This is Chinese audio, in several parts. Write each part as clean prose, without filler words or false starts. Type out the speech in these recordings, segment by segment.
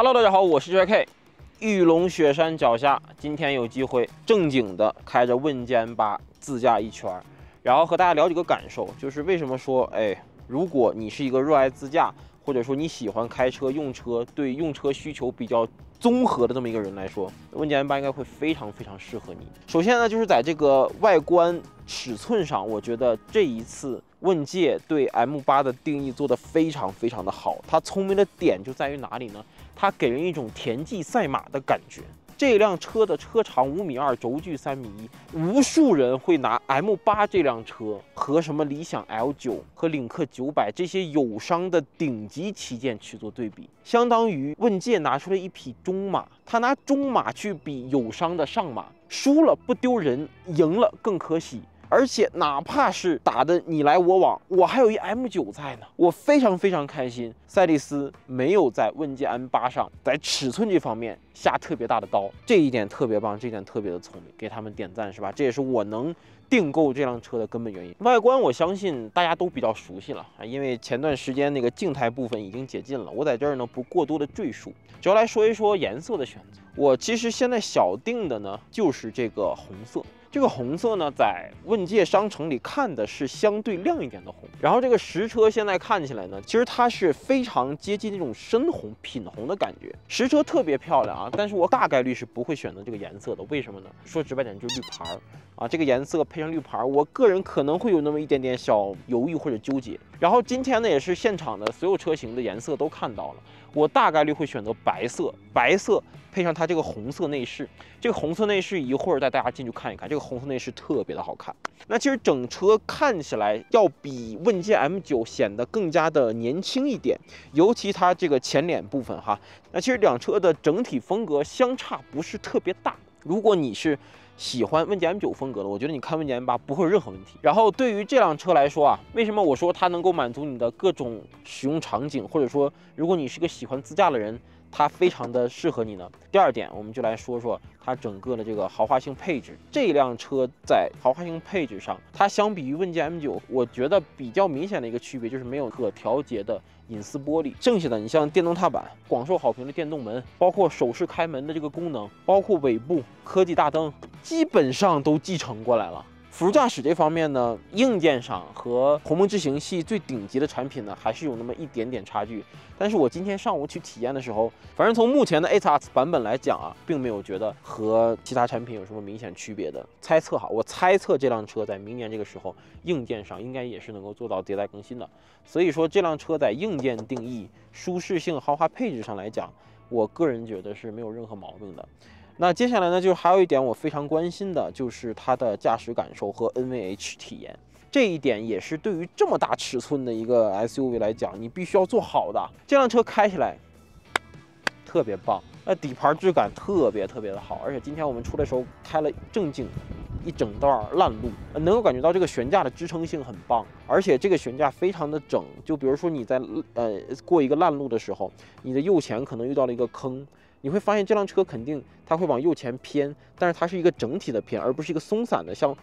Hello， 大家好，我是 JK。玉龙雪山脚下，今天有机会正经的开着问界 M8自驾一圈，然后和大家聊几个感受，就是为什么说，如果你是一个热爱自驾，或者说你喜欢开车用车，对用车需求比较综合的这么一个人来说，问界 M8应该会非常适合你。首先呢，就是在这个外观尺寸上，我觉得这一次问界对 M8的定义做得非常的好。它聪明的点就在于哪里呢？它给人一种田忌赛马的感觉。这辆车的车长5.2米，轴距3.1米，无数人会拿 M8这辆车和什么理想 L9 和领克900这些友商的顶级旗舰去做对比，相当于问界拿出了一匹中马，他拿中马去比友商的上马，输了不丢人，赢了更可喜。而且哪怕是打的你来我往，我还有一 M9 在呢，我非常开心。赛力斯没有在问界 M8上在尺寸这方面下特别大的刀，这一点特别棒，这一点特别的聪明，给他们点赞是吧？这也是我能订购这辆车的根本原因。外观我相信大家都比较熟悉了啊，因为前段时间那个静态部分已经解禁了，我在这儿呢不过多的赘述，主要来说一说颜色的选择。我其实现在小定的呢就是这个红色。这个红色呢，在问界商城里看的是相对亮一点的红，然后这个实车现在看起来呢，其实它是非常接近那种深红、品红的感觉。实车特别漂亮啊，但是我大概率是不会选择这个颜色的，为什么呢？说直白点就是绿牌啊，这个颜色配上绿牌，我个人可能会有那么一点点小犹豫或者纠结。然后今天呢，也是现场的所有车型的颜色都看到了，我大概率会选择白色，白色配上它这个红色内饰。这个红色内饰一会儿带大家进去看一看，这个红色内饰特别的好看。那其实整车看起来要比问界 M9显得更加的年轻一点，尤其它这个前脸部分哈。那其实两车的整体风格相差不是特别大。如果你是喜欢问界 M9风格的，我觉得你看问界 M8不会有任何问题。然后对于这辆车来说啊，为什么我说它能够满足你的各种使用场景，或者说如果你是个喜欢自驾的人，它非常的适合你呢。第二点，我们就来说说它整个的这个豪华性配置。这辆车在豪华性配置上，它相比于问界 M9，我觉得比较明显的一个区别就是没有可调节的隐私玻璃。剩下的你像电动踏板、广受好评的电动门，包括手势开门的这个功能，包括尾部科技大灯，基本上都继承过来了。辅助驾驶这方面呢，硬件上和鸿蒙智行系最顶级的产品呢，还是有那么一点点差距。但是我今天上午去体验的时候，反正从目前的 ATAS 版本来讲啊，并没有觉得和其他产品有什么明显区别的。猜测哈，我猜测这辆车在明年这个时候，硬件上应该也是能够做到迭代更新的。所以说这辆车在硬件定义、舒适性、豪华配置上来讲，我个人觉得是没有任何毛病的。那接下来呢，就还有一点我非常关心的，就是它的驾驶感受和 NVH 体验。这一点也是对于这么大尺寸的一个 SUV 来讲，你必须要做好的。这辆车开起来特别棒，底盘质感特别的好，而且今天我们出来的时候开了正经一整段烂路，能够感觉到这个悬架的支撑性很棒，而且这个悬架非常的整。就比如说你在过一个烂路的时候，你的右前可能遇到了一个坑。你会发现这辆车肯定它会往右前偏，但是它是一个整体的偏，而不是一个松散的，像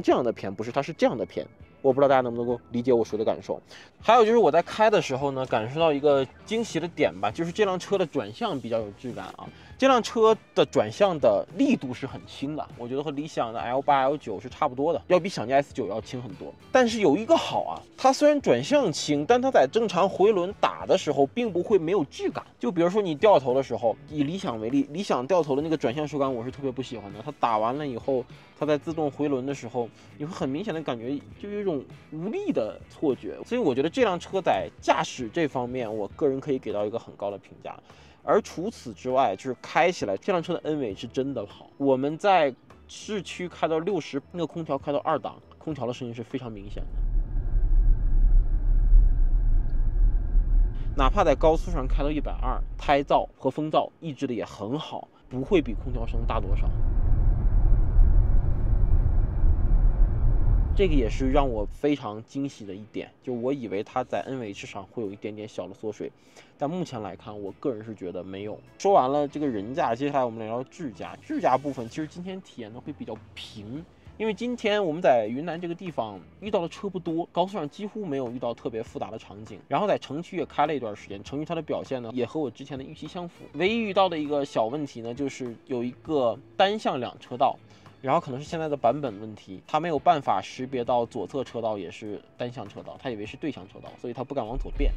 这样的偏，不是，它是这样的偏。我不知道大家能不能够理解我说的感受。还有就是我在开的时候呢，感受到一个惊喜的点吧，就是这辆车的转向比较有质感啊。这辆车的转向的力度是很轻的，我觉得和理想的 L8、L9是差不多的，要比想家 S9要轻很多。但是有一个好啊，它虽然转向轻，但它在正常回轮打的时候，并不会没有质感。就比如说你掉头的时候，以理想为例，理想掉头的那个转向手感我是特别不喜欢的。它打完了以后，它在自动回轮的时候，你会很明显的感觉就有一种无力的错觉。所以我觉得这辆车在驾驶这方面，我个人可以给到一个很高的评价。而除此之外，就是开起来这辆车的 NVH 是真的好。我们在市区开到60，那个空调开到2档，空调的声音是非常明显的。哪怕在高速上开到120，胎噪和风噪抑制的也很好，不会比空调声大多少。这个也是让我非常惊喜的一点，就我以为它在 NVH 上会有一点点小的缩水，但目前来看，我个人是觉得没有。说完了这个人驾，接下来我们来聊智驾。智驾部分其实今天体验的会比较平，因因为今天我们在云南这个地方遇到的车不多，高速上几乎没有遇到特别复杂的场景。然后在城区也开了一段时间，城区它的表现呢也和我之前的预期相符。唯一遇到的一个小问题呢，就是有一个单向两车道。然后可能是现在的版本问题，它没有办法识别到左侧车道也是单向车道，它以为是对向车道，所以它不敢往左变。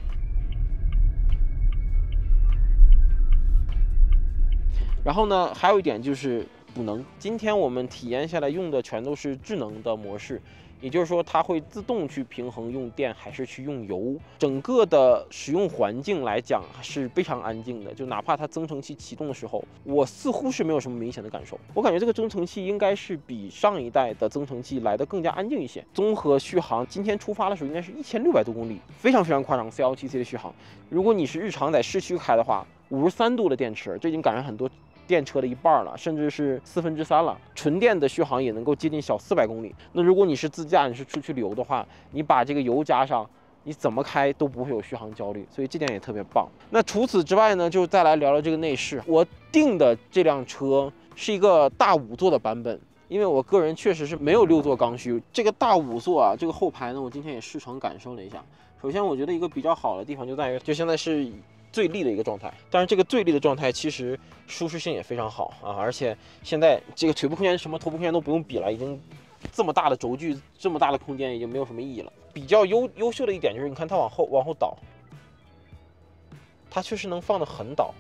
然后呢，还有一点就是补能。今天我们体验下来用的全都是智能的模式，也就是说它会自动去平衡用电还是去用油。整个的使用环境来讲是非常安静的，就哪怕它增程器启动的时候，我似乎是没有什么明显的感受。我感觉这个增程器应该是比上一代的增程器来的更加安静一些。综合续航，今天出发的时候应该是1600多公里，非常非常夸张 ，CLTC 的续航。如果你是日常在市区开的话，53度的电池，这已经赶上很多电车的一半了，甚至是3/4了。纯电的续航也能够接近小400公里。那如果你是自驾，你是出去旅游的话，你把这个油加上，你怎么开都不会有续航焦虑，所以这点也特别棒。那除此之外呢，就再来聊聊这个内饰。我订的这辆车是一个大5座的版本，因为我个人确实是没有6座刚需。这个大5座啊，这个后排呢，我今天也试乘感受了一下。首先，我觉得一个比较好的地方就在于，就现在是最立的一个状态，但是这个最立的状态其实舒适性也非常好啊，而且现在这个腿部空间什么头部空间都不用比了，已经这么大的轴距，这么大的空间已经没有什么意义了。比较优秀的一点就是，你看它往后倒，它确实能放得很倒，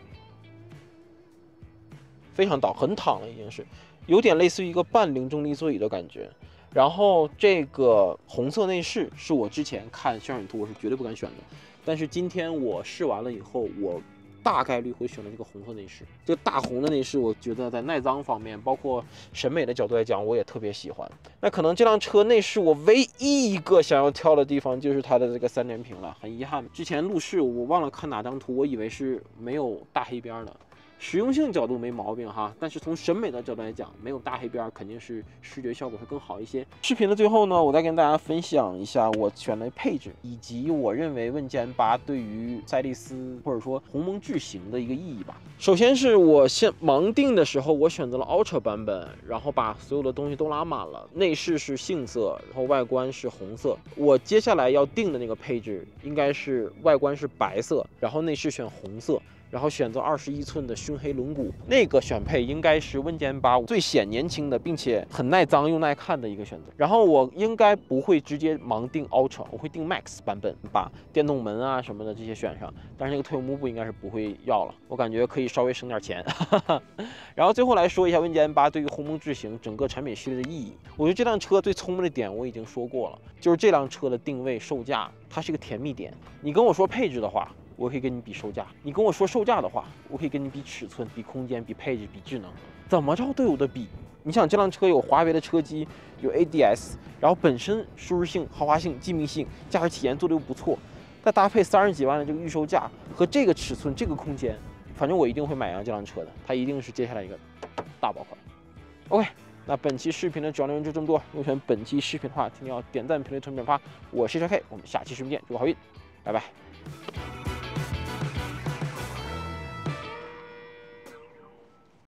非常倒，很躺了已经是，有点类似于一个半零重力座椅的感觉。然后这个红色内饰是我之前看渲染图我是绝对不敢选的，但是今天我试完了以后，我大概率会选择这个红色内饰。这个大红的内饰，我觉得在耐脏方面，包括审美的角度来讲，我也特别喜欢。那可能这辆车内饰我唯一一个想要挑的地方就是它的这个3连屏了，很遗憾，之前路试我忘了看哪张图，我以为是没有大黑边的。实用性角度没毛病哈，但是从审美的角度来讲，没有大黑边肯定是视觉效果会更好一些。视频的最后呢，我再跟大家分享一下我选的配置，以及我认为问界 N8对于赛力斯或者说鸿蒙智行的一个意义吧。首先是我先盲定的时候，我选择了 Ultra 版本，然后把所有的东西都拉满了，内饰是杏色，然后外观是红色。我接下来要定的那个配置应该是外观是白色，然后内饰选红色。然后选择21寸的熏黑轮毂，那个选配应该是问界 N8最显年轻的，并且很耐脏又耐看的一个选择。然后我应该不会直接盲定 Ultra， 我会定 Max 版本，把电动门啊什么的这些选上。但是那个退幕布应该是不会要了，我感觉可以稍微省点钱。然后最后来说一下问界 N8对于鸿蒙智行整个产品系列的意义。我觉得这辆车最聪明的点我已经说过了，就是这辆车的定位售价，它是一个甜蜜点。你跟我说配置的话，我可以跟你比售价，你跟我说售价的话，我可以跟你比尺寸、比空间、比配置、比智能，怎么着都有的比。你想这辆车有华为的车机，有 ADS， 然后本身舒适性、豪华性、机密性、驾驶体验做得又不错，再搭配30几万的这个预售价和这个尺寸、这个空间，反正我一定会买上这辆车的，它一定是接下来一个大爆款。OK， 那本期视频的主要内容就这么多。如果喜欢本期视频的话，请你要点赞、评论、转发。我是小 K， 我们下期视频见，祝好运，拜拜。